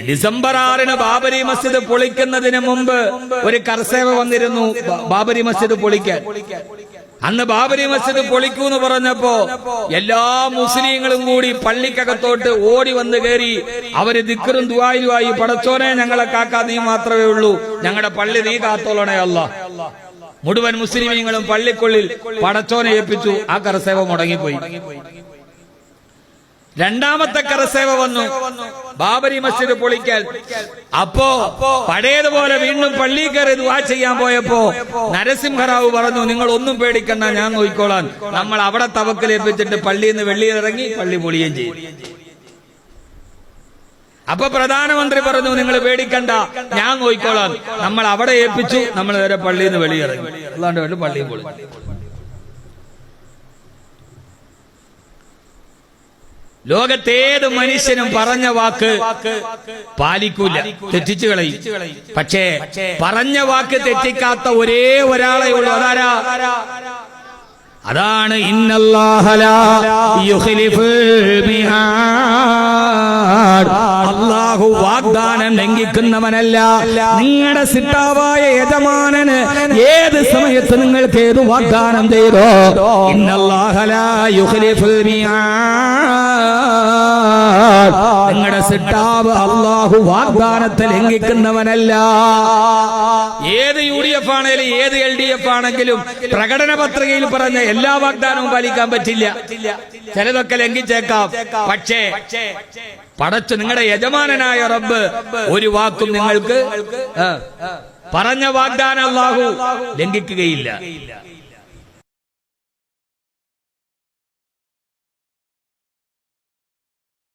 December 6 Babri Masjid പൊളിക്കുന്നതിന് മുമ്പ് ഒരു കർസേവ വന്നിരുന്നു ബാബരി മസ്ജിദ് പൊളിക്കാൻ. അന്ന് ബാബരി മസ്ജിദ് പൊളിക്കൂന്ന് പറഞ്ഞപ്പോ എല്ലാ മുസ്ലിങ്ങളും കൂടി പള്ളിക്കകത്തോട്ട് ഓടി വന്ന് കയറി അവര് ദിക്റും ദുആയുമായി, പടച്ചോനെ ഞങ്ങളെ കാക്കാൻ നീ മാത്രമേ ഉള്ളൂ, ഞങ്ങളുടെ പള്ളി നീ കാത്തോളണേ അല്ലാഹ്. മുഴുവൻ മുസ്ലിമീങ്ങളും പള്ളിക്കുള്ളിൽ പടച്ചോനെ ഏൽപ്പിച്ചു. ആ കർസേവ മുടങ്ങിപ്പോയി. രണ്ടാമത്തെ കർസേവ വന്നു ബാബരി മസ്ജിദ് പൊളിക്കാൻ. അപ്പോ പഴയതുപോലെ വീണ്ടും പള്ളി കയറി ദുആ ചെയ്യാൻ പോയപ്പോ നരസിംഹറാവു പറഞ്ഞു, നിങ്ങൾ ഒന്നും പേടിക്കണ്ട, ഞാൻ നോക്കിക്കോളാൻ. നമ്മൾ അവിടെ തവക്കലേൽപ്പിച്ചിട്ട് പള്ളിയിൽ നിന്ന് വെളിയിലിറങ്ങി പള്ളി പൊളിയുകയും ചെയ്യും. അപ്പൊ പ്രധാനമന്ത്രി പറഞ്ഞു, നിങ്ങൾ പേടിക്കണ്ട, ഞാൻ നോക്കിക്കോളാൻ. നമ്മൾ അവിടെ ഏൽപ്പിച്ചു, നമ്മൾ നേരെ പള്ളിയിൽ നിന്ന് വെളിയിറങ്ങി. അല്ലാണ്ട് വേണ്ടി പള്ളിയിൽ പൊളി. ലോകത്തേത് മനുഷ്യനും പറഞ്ഞ വാക്ക് പാലിക്കൂല, തെറ്റിച്ചു കളയും. പക്ഷേ പറഞ്ഞ വാക്ക് തെറ്റിക്കാത്ത ഒരേ ഒരാളെ ഉള്ളൂ. അതാണ് ഇന്നല്ലാഹ ലാ യുഖ്ലിഫുൽ മിആദ്. അല്ലാഹു വാഗ്ദാനം ലംഘിക്കുന്നവനല്ല. നിങ്ങളുടെ സിട്ടാവായ യജമാനന് ഏത് സമയത്ത് നിങ്ങൾക്ക് ഏത് വാഗ്ദാനം ചെയ്തോ, ഇന്നല്ലാഹ ലാ യുഖ്ലിഫുൽ മിആദ്. നിങ്ങളുടെ സിട്ടാവ് അല്ലാഹു വാഗ്ദാനത്തെ ലംഘിക്കുന്നവനല്ല. ഏത് UDF ആണെങ്കിലും ഏത് LDF ആണെങ്കിലും പ്രകടന പത്രികയിൽ പറഞ്ഞ എല്ലാ വാഗ്ദാനവും പാലിക്കാൻ പറ്റില്ല. ചിലതൊക്കെ ലംഘിച്ചേക്കാം. പക്ഷേ പടച്ചു നിങ്ങളുടെ യജമാനനായ റബ്ബ് ഒരു വാക്കും നിങ്ങൾക്ക് പറഞ്ഞ വാഗ്ദാനം അല്ലാഹു ലംഘിക്കുകയില്ല.